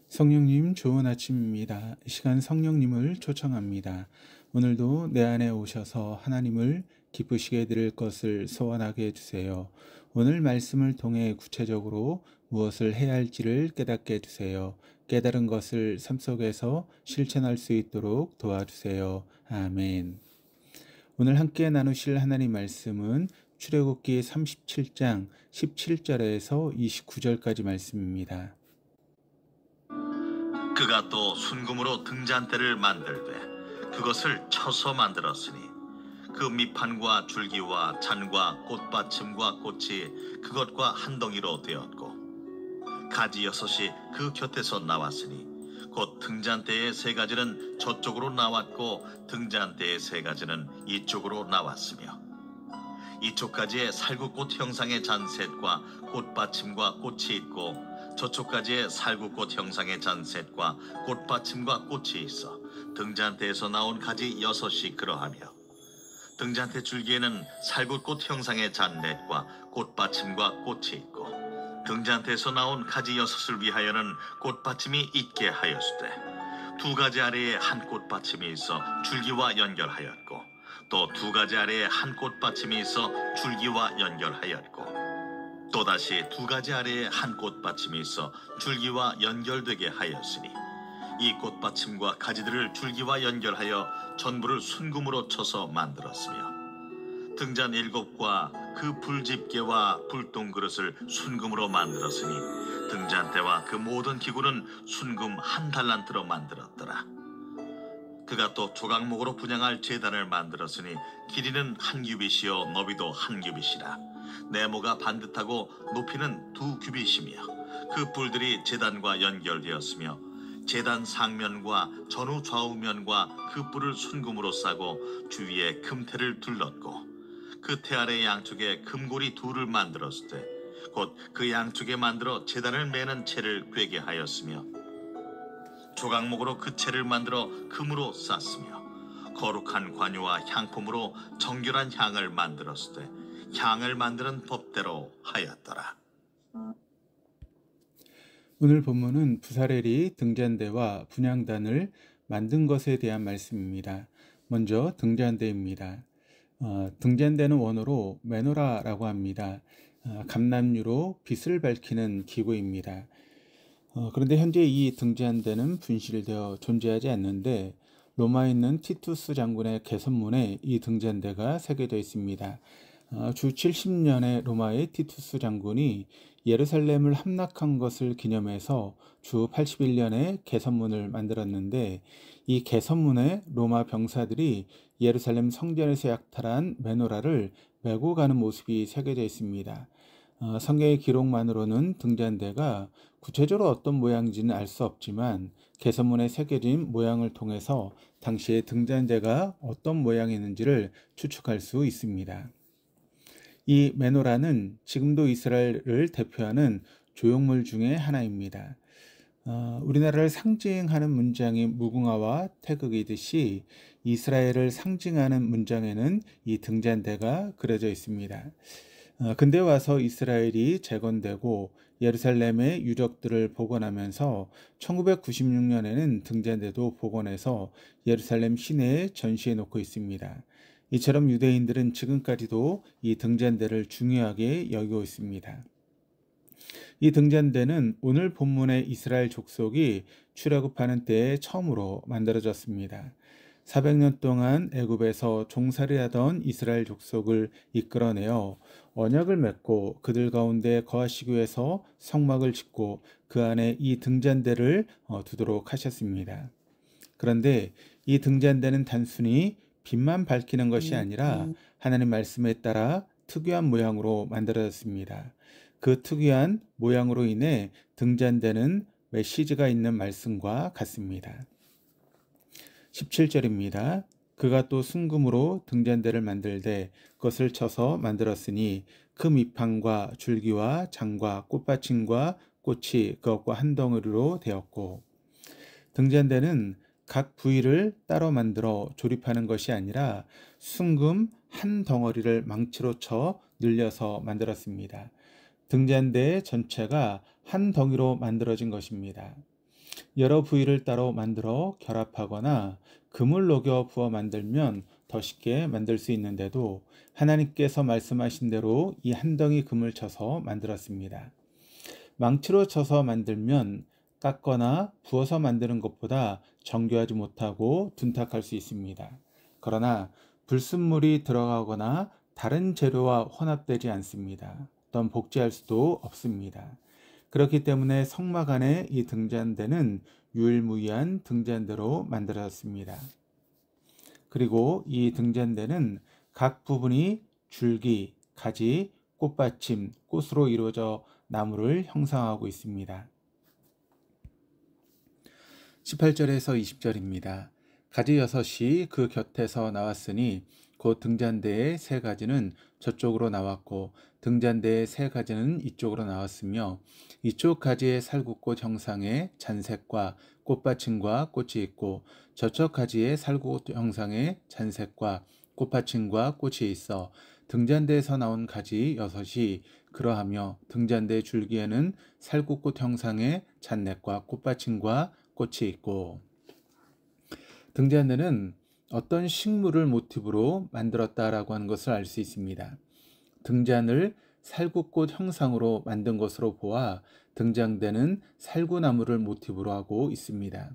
성령님 좋은 아침입니다. 이 시간 성령님을 초청합니다. 오늘도 내 안에 오셔서 하나님을 기쁘시게 드릴 것을 소원하게 해주세요. 오늘 말씀을 통해 구체적으로 무엇을 해야 할지를 깨닫게 해주세요. 깨달은 것을 삶 속에서 실천할 수 있도록 도와주세요. 아멘. 오늘 함께 나누실 하나님 말씀은 출애굽기 37장 17절에서 29절까지 말씀입니다. 그가 또 순금으로 등잔대를 만들되 그것을 쳐서 만들었으니 그 밑판과 줄기와 잔과 꽃받침과 꽃이 그것과 한 덩이로 되었고 가지 6이 그 곁에서 나왔으니 곧 등잔대의 3가지는 저쪽으로 나왔고 등잔대의 3가지는 이쪽으로 나왔으며 이쪽 가지에 살구꽃 형상의 잔셋과 꽃받침과 꽃이 있고 저쪽 가지에 살구꽃 형상의 잔셋과 꽃받침과 꽃이 있어 등잔대에서 나온 가지 6이 그러하며 등잔대 줄기에는 살구꽃 형상의 잔넷과 꽃받침과 꽃이 있고 등잔대에서 나온 가지 6을 위하여는 꽃받침이 있게 하였으되 2가지 아래에 한 꽃받침이 있어 줄기와 연결하였고 또 2가지 아래에 한 꽃받침이 있어 줄기와 연결하였고 또다시 2가지 아래에 한 꽃받침이 있어 줄기와 연결되게 하였으니 이 꽃받침과 가지들을 줄기와 연결하여 전부를 순금으로 쳐서 만들었으며 등잔 7과 그 불집게와 불똥그릇을 순금으로 만들었으니 등잔대와 그 모든 기구는 순금 1달란트로 만들었더라. 그가 또 조각목으로 분향할 제단을 만들었으니 길이는 1규빗이요 너비도 1규빗이라. 네모가 반듯하고 높이는 2규빗이며 그 뿔들이 제단과 연결되었으며 제단 상면과 전후 좌우면과 그 뿔을 순금으로 싸고 주위에 금테를 둘렀고 그 테 아래 양쪽에 금고리 2를 만들었을 때 곧 그 양쪽에 만들어 제단을 매는 채를 꿰게 하였으며 조각목으로 그 채를 만들어 금으로 쌌으며 거룩한 관유와 향품으로 정결한 향을 만들었을 때 향을 만드는 법대로 하였더라. 오늘 본문은 부사렐이 등잔대와 분향단을 만든 것에 대한 말씀입니다. 먼저 등잔대입니다. 등잔대는 원어로 메노라라고 합니다. 감람유로 빛을 밝히는 기구입니다. 그런데 현재 이 등잔대는 분실되어 존재하지 않는데 로마에 있는 티투스 장군의 개선문에 이 등잔대가 새겨져 있습니다. 주 70년에 로마의 티투스 장군이 예루살렘을 함락한 것을 기념해서 주 81년에 개선문을 만들었는데 이 개선문에 로마 병사들이 예루살렘 성전에서 약탈한 메노라를 메고 가는 모습이 새겨져 있습니다. 성경의 기록만으로는 등잔대가 구체적으로 어떤 모양인지는 알 수 없지만 개선문에 새겨진 모양을 통해서 당시의 등잔대가 어떤 모양이었는지를 추측할 수 있습니다. 이 메노라는 지금도 이스라엘을 대표하는 조형물 중에 하나입니다. 우리나라를 상징하는 문장이 무궁화와 태극이듯이 이스라엘을 상징하는 문장에는 이 등잔대가 그려져 있습니다. 근대 와서 이스라엘이 재건되고 예루살렘의 유적들을 복원하면서 1996년에는 등잔대도 복원해서 예루살렘 시내에 전시해 놓고 있습니다. 이처럼 유대인들은 지금까지도 이 등잔대를 중요하게 여기고 있습니다. 이 등잔대는 오늘 본문의 이스라엘 족속이 출애굽하는 때에 처음으로 만들어졌습니다. 400년 동안 애굽에서 종살이하던 이스라엘 족속을 이끌어내어 언약을 맺고 그들 가운데 거하시기 위해서 성막을 짓고 그 안에 이 등잔대를 두도록 하셨습니다. 그런데 이 등잔대는 단순히 빛만 밝히는 것이 아니라 하나님 말씀에 따라 특유한 모양으로 만들어졌습니다. 그 특유한 모양으로 인해 등잔대는 메시지가 있는 말씀과 같습니다. 17절입니다. 그가 또 순금으로 등잔대를 만들되 그것을 쳐서 만들었으니 그 밑판과 줄기와 장과 꽃받침과 꽃이 그것과 한 덩어리로 되었고 등잔대는 각 부위를 따로 만들어 조립하는 것이 아니라 순금 한 덩어리를 망치로 쳐 늘려서 만들었습니다. 등잔대 전체가 한 덩이로 만들어진 것입니다. 여러 부위를 따로 만들어 결합하거나 금을 녹여 부어 만들면 더 쉽게 만들 수 있는데도 하나님께서 말씀하신 대로 이 한 덩이 금을 쳐서 만들었습니다. 망치로 쳐서 만들면 깎거나 부어서 만드는 것보다 정교하지 못하고 둔탁할 수 있습니다. 그러나 불순물이 들어가거나 다른 재료와 혼합되지 않습니다. 또한 복제할 수도 없습니다. 그렇기 때문에 성막 안에 이 등잔대는 유일무이한 등잔대로 만들어졌습니다. 그리고 이 등잔대는 각 부분이 줄기, 가지, 꽃받침, 꽃으로 이루어져 나무를 형상하고 있습니다. 18절에서 20절입니다. 가지 6이 그 곁에서 나왔으니 곧 등잔대의 3가지는 저쪽으로 나왔고 등잔대의 3가지는 이쪽으로 나왔으며 이쪽 가지의 살구꽃 형상의 잔색과 꽃받침과 꽃이 있고 저쪽 가지의 살구꽃 형상의 잔색과 꽃받침과 꽃이 있어 등잔대에서 나온 가지 6이 그러하며 등잔대 줄기에는 살구꽃 형상의 잔넷과 꽃받침과 꽃이 있고. 등잔대는 어떤 식물을 모티브로 만들었다라고 하는 것을 알 수 있습니다. 등잔을 살구꽃 형상으로 만든 것으로 보아 등잔대는 살구나무를 모티브로 하고 있습니다.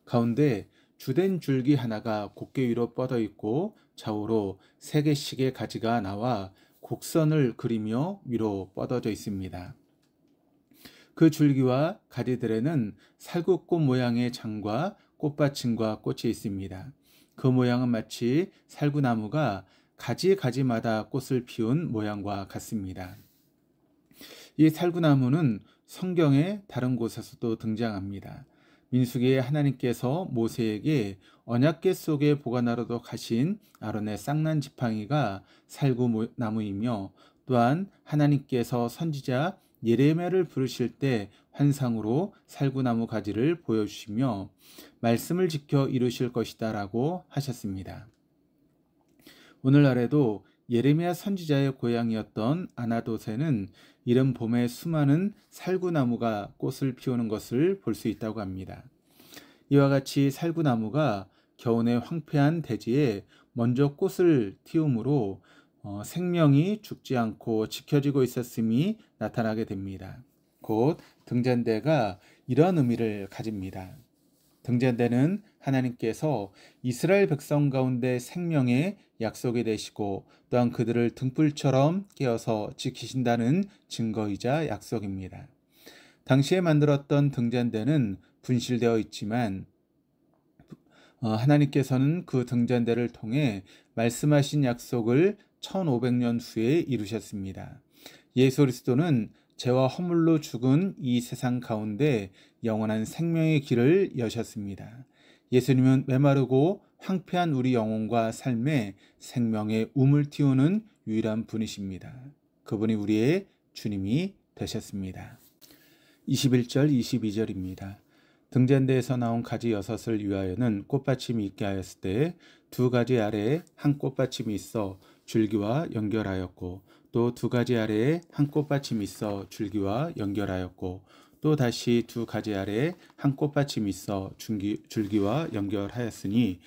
가운데 주된 줄기 하나가 곡개 위로 뻗어 있고 좌우로 3개씩의 가지가 나와 곡선을 그리며 위로 뻗어져 있습니다. 그 줄기와 가지들에는 살구꽃 모양의 장과 꽃받침과 꽃이 있습니다. 그 모양은 마치 살구나무가 가지마다 꽃을 피운 모양과 같습니다. 이 살구나무는 성경의 다른 곳에서도 등장합니다. 민수기에 하나님께서 모세에게 언약궤 속에 보관하도록 하신 아론의 쌍난 지팡이가 살구나무이며 또한 하나님께서 선지자 예레미야를 부르실 때 환상으로 살구나무 가지를 보여주시며 말씀을 지켜 이루실 것이다 라고 하셨습니다. 오늘날에도 예레미야 선지자의 고향이었던 아나돗에는 이른 봄에 수많은 살구나무가 꽃을 피우는 것을 볼 수 있다고 합니다. 이와 같이 살구나무가 겨우내 황폐한 대지에 먼저 꽃을 틔우므로 생명이 죽지 않고 지켜지고 있었음이 나타나게 됩니다. 곧 등잔대가 이런 의미를 가집니다. 등잔대는 하나님께서 이스라엘 백성 가운데 생명의 약속이 되시고 또한 그들을 등불처럼 깨어서 지키신다는 증거이자 약속입니다. 당시에 만들었던 등잔대는 분실되어 있지만 하나님께서는 그 등잔대를 통해 말씀하신 약속을 1500년 후에 이루셨습니다. 예수 그리스도는 죄와 허물로 죽은 이 세상 가운데 영원한 생명의 길을 여셨습니다. 예수님은 메마르고 황폐한 우리 영혼과 삶에 생명의 우물 틔우는 유일한 분이십니다. 그분이 우리의 주님이 되셨습니다. 21절 22절입니다. 등잔대에서 나온 가지 6을 위하여는 꽃받침이 있게 하였을 때 2가지 아래에 한 꽃받침이 있어 줄기와 연결하였고 또 2가지 아래에 한 꽃받침이 있어 줄기와 연결하였고 또 다시 2가지 아래에 한 꽃받침이 있어 줄기와 연결하였으니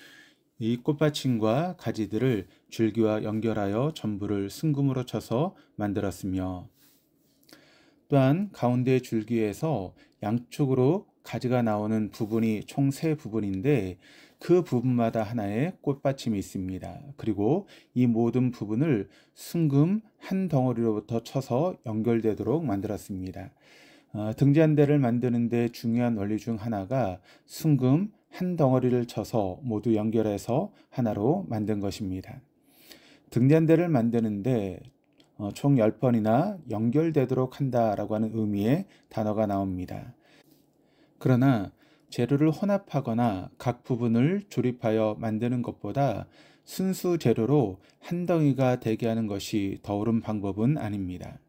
이 꽃받침과 가지들을 줄기와 연결하여 전부를 순금으로 쳐서 만들었으며 또한 가운데 줄기에서 양쪽으로 가지가 나오는 부분이 총 3부분인데 그 부분마다 하나의 꽃받침이 있습니다. 그리고 이 모든 부분을 순금 한 덩어리로부터 쳐서 연결되도록 만들었습니다. 등잔대를 만드는 데 중요한 원리 중 하나가 순금 한 덩어리를 쳐서 모두 연결해서 하나로 만든 것입니다. 등잔대를 만드는데 총 10번이나 연결되도록 한다라고 하는 의미의 단어가 나옵니다. 그러나 재료를 혼합하거나 각 부분을 조립하여 만드는 것보다 순수 재료로 한 덩이가 되게 하는 것이 더 옳은 방법은 아닙니다.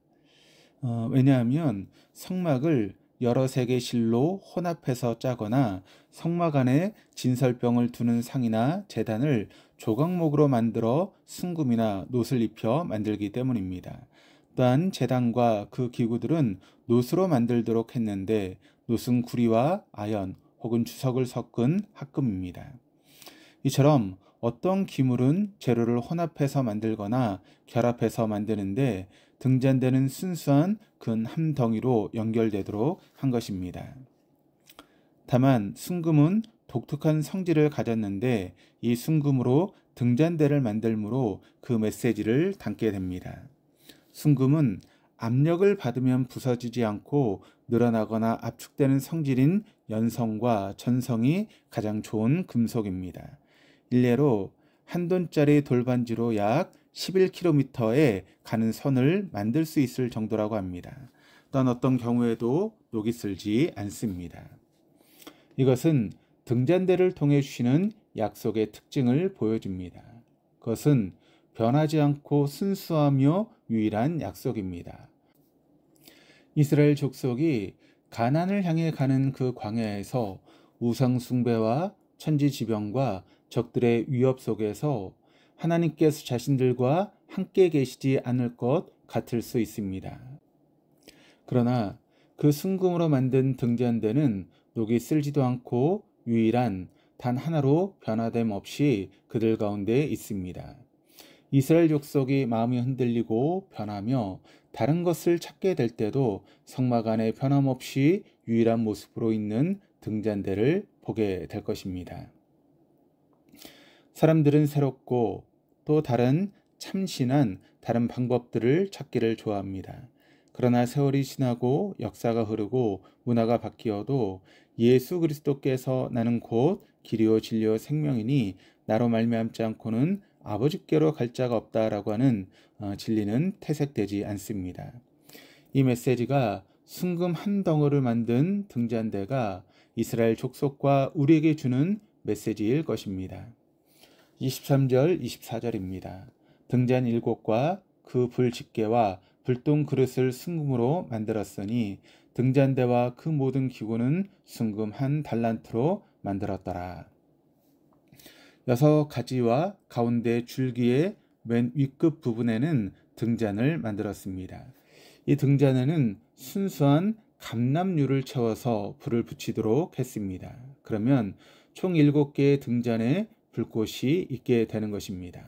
왜냐하면 성막을 여러 색의 실로 혼합해서 짜거나 성막 안에 진설병을 두는 상이나 제단을 조각목으로 만들어 순금이나 놋을 입혀 만들기 때문입니다. 또한 제단과 그 기구들은 놋으로 만들도록 했는데 놋은 구리와 아연 혹은 주석을 섞은 합금입니다. 이처럼 어떤 기물은 재료를 혼합해서 만들거나 결합해서 만드는데 등잔대는 순수한 금 한 덩이로 연결되도록 한 것입니다. 다만 순금은 독특한 성질을 가졌는데 이 순금으로 등잔대를 만들므로 그 메시지를 담게 됩니다. 순금은 압력을 받으면 부서지지 않고 늘어나거나 압축되는 성질인 연성과 전성이 가장 좋은 금속입니다. 일례로 한 돈짜리 돌반지로 약 11km에 가는 선을 만들 수 있을 정도라고 합니다. 또한 어떤 경우에도 녹이 슬지 않습니다. 이것은 등잔대를 통해 주시는 약속의 특징을 보여줍니다. 그것은 변하지 않고 순수하며 유일한 약속입니다. 이스라엘 족속이 가나안을 향해 가는 그 광야에서 우상 숭배와 천지지변과 적들의 위협 속에서 하나님께서 자신들과 함께 계시지 않을 것 같을 수 있습니다. 그러나 그 순금으로 만든 등잔대는 녹이 슬지도 않고 유일한 단 하나로 변화됨 없이 그들 가운데 있습니다. 이스라엘 족속이 마음이 흔들리고 변하며 다른 것을 찾게 될 때도 성막 안에 변함없이 유일한 모습으로 있는 등잔대를 보게 될 것입니다. 사람들은 새롭고 또 다른 참신한 다른 방법들을 찾기를 좋아합니다. 그러나 세월이 지나고 역사가 흐르고 문화가 바뀌어도 예수 그리스도께서 나는 곧 길이요 진리요 생명이니 나로 말미암지 않고는 아버지께로 갈 자가 없다라고 하는 진리는 퇴색되지 않습니다. 이 메시지가 순금 한 덩어리를 만든 등잔대가 이스라엘 족속과 우리에게 주는 메시지일 것입니다. 23절, 24절입니다. 등잔 7곳과 그 불 집게와 불똥 그릇을 순금으로 만들었으니 등잔대와 그 모든 기구는 순금 한 달란트로 만들었더라. 6가지와 가운데 줄기의 맨 윗끝 부분에는 등잔을 만들었습니다. 이 등잔에는 순수한 감람유를 채워서 불을 붙이도록 했습니다. 그러면 총 7개의 등잔에 불꽃이 있게 되는 것입니다.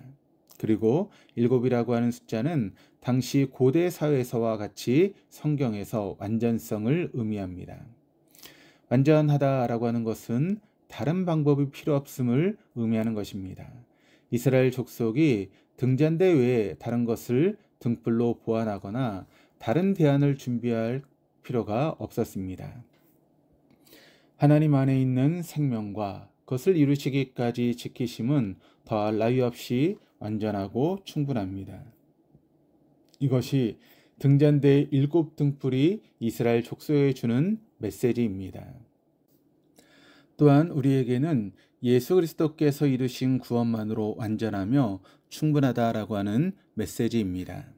그리고 7이라고 하는 숫자는 당시 고대 사회에서와 같이 성경에서 완전성을 의미합니다. 완전하다라고 하는 것은 다른 방법이 필요 없음을 의미하는 것입니다. 이스라엘 족속이 등잔대 외에 다른 것을 등불로 보완하거나 다른 대안을 준비할 필요가 없었습니다. 하나님 안에 있는 생명과 그것을 이루시기까지 지키심은 더할 나위 없이 완전하고 충분합니다. 이것이 등잔대의 7등불이 이스라엘 족속에 주는 메시지입니다. 또한 우리에게는 예수 그리스도께서 이루신 구원만으로 완전하며 충분하다라고 하는 메시지입니다.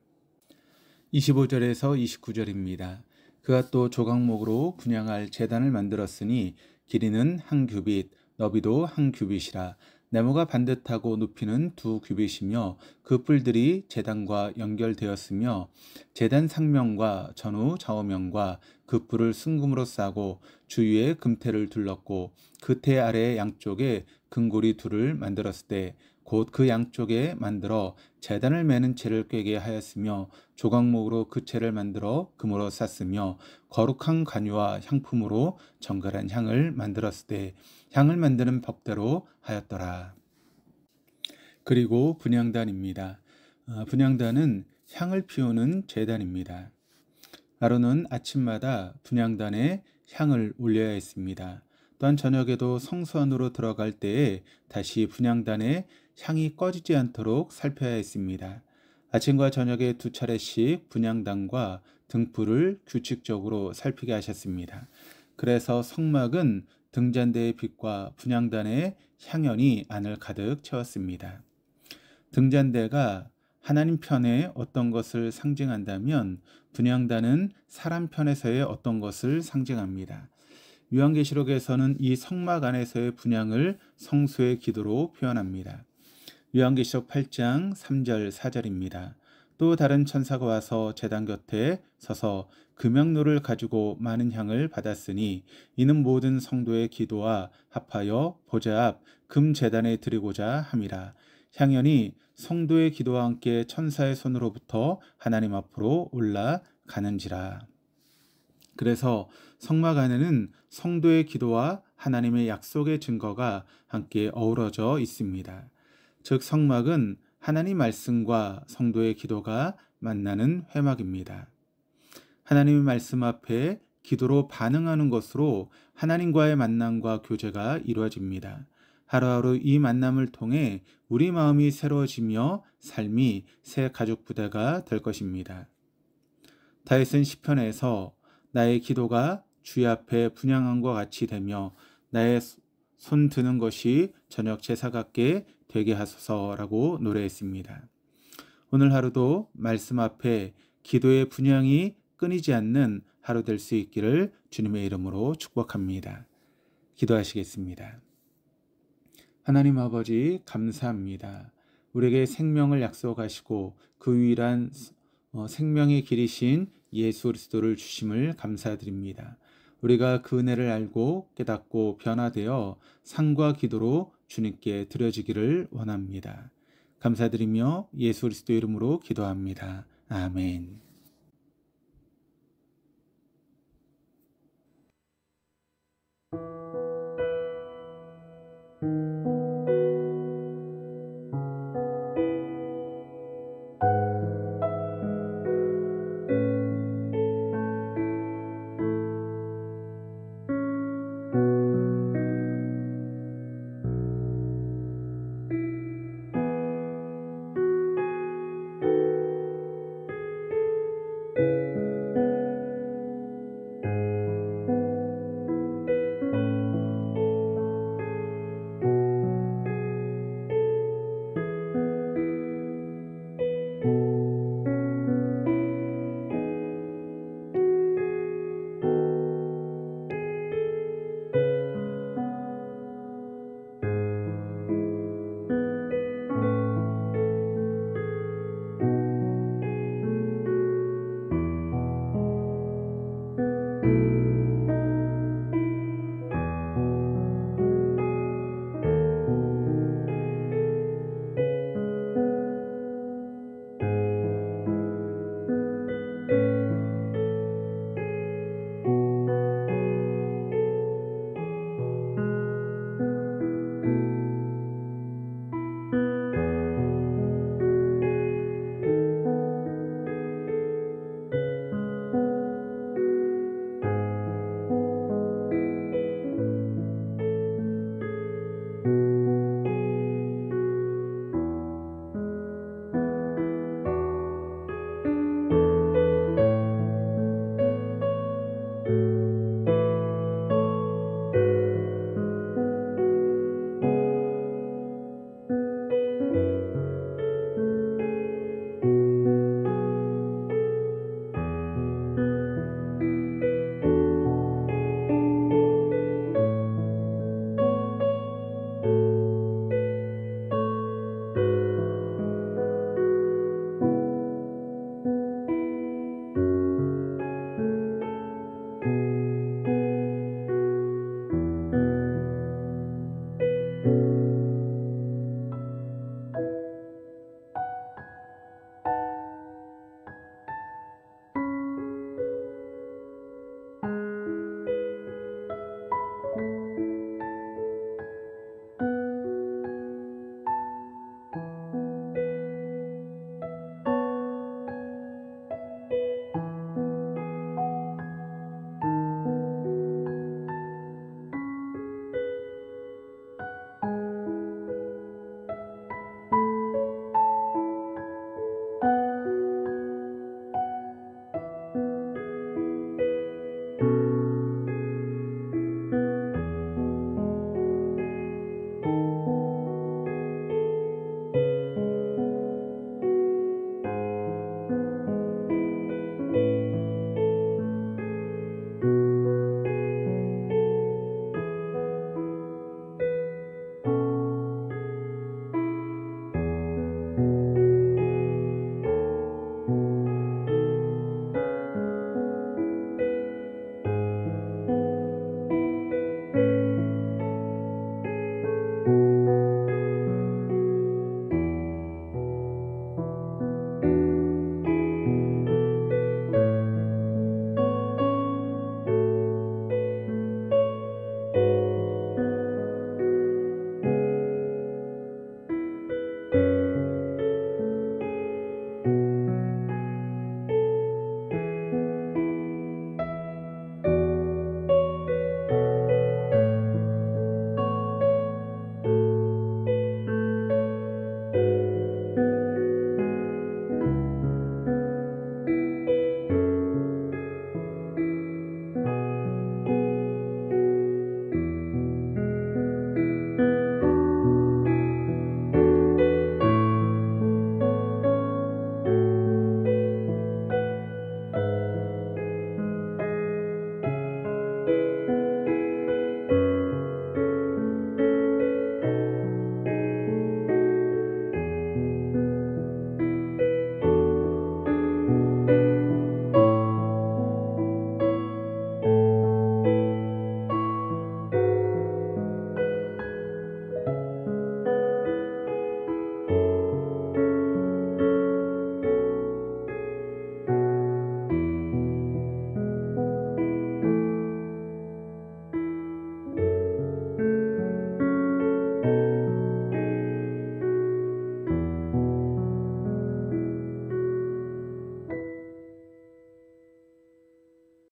25절에서 29절입니다. 그가 또 조각목으로 분향할 제단을 만들었으니 길이는 1규빗, 너비도 1규빗이라. 네모가 반듯하고 높이는 2규빗이며 그 뿔들이 제단과 연결되었으며 제단 상면과 전후 좌우면과 그 뿔을 순금으로 싸고 주위에 금태를 둘렀고 그 태 아래 양쪽에 금고리 둘을 만들었을 때 곧 그 양쪽에 만들어 제단을 매는 채를 꿰게 하였으며 조각목으로 그 채를 만들어 금으로 쌌으며 거룩한 관유와 향품으로 정갈한 향을 만들었을 때 향을 만드는 법대로 하였더라. 그리고 분향단입니다. 분향단은 향을 피우는 제단입니다. 아론은 아침마다 분향단에 향을 올려야 했습니다. 또한 저녁에도 성소 안으로 들어갈 때에 다시 분향단에 향이 꺼지지 않도록 살펴야 했습니다. 아침과 저녁에 2차례씩 분향단과 등불을 규칙적으로 살피게 하셨습니다. 그래서 성막은 등잔대의 빛과 분향단의 향연이 안을 가득 채웠습니다. 등잔대가 하나님 편에 어떤 것을 상징한다면 분향단은 사람 편에서의 어떤 것을 상징합니다. 요한계시록에서는 이 성막 안에서의 분향을 성소의 기도로 표현합니다. 요한계시록 8장 3절 4절입니다. 또 다른 천사가 와서 제단 곁에 서서 금향로를 가지고 많은 향을 받았으니 이는 모든 성도의 기도와 합하여 보좌 앞 금제단에 드리고자 함이라. 향연이 성도의 기도와 함께 천사의 손으로부터 하나님 앞으로 올라가는지라. 그래서 성막 안에는 성도의 기도와 하나님의 약속의 증거가 함께 어우러져 있습니다. 즉 성막은 하나님 말씀과 성도의 기도가 만나는 회막입니다. 하나님의 말씀 앞에 기도로 반응하는 것으로 하나님과의 만남과 교제가 이루어집니다. 하루하루 이 만남을 통해 우리 마음이 새로워지며 삶이 새 가족 부대가 될 것입니다. 다윗은 시편에서 나의 기도가 주의 앞에 분향함과 같이 되며 나의 손 드는 것이 저녁 제사 같게 되게 하소서라고 노래했습니다. 오늘 하루도 말씀 앞에 기도의 분향이 끊이지 않는 하루 될 수 있기를 주님의 이름으로 축복합니다. 기도하시겠습니다. 하나님 아버지 감사합니다. 우리에게 생명을 약속하시고 그 유일한 생명의 길이신 예수 그리스도를 주심을 감사드립니다. 우리가 그 은혜를 알고 깨닫고 변화되어 상과 기도로 주님께 드려지기를 원합니다. 감사드리며 예수 그리스도 이름으로 기도합니다. 아멘.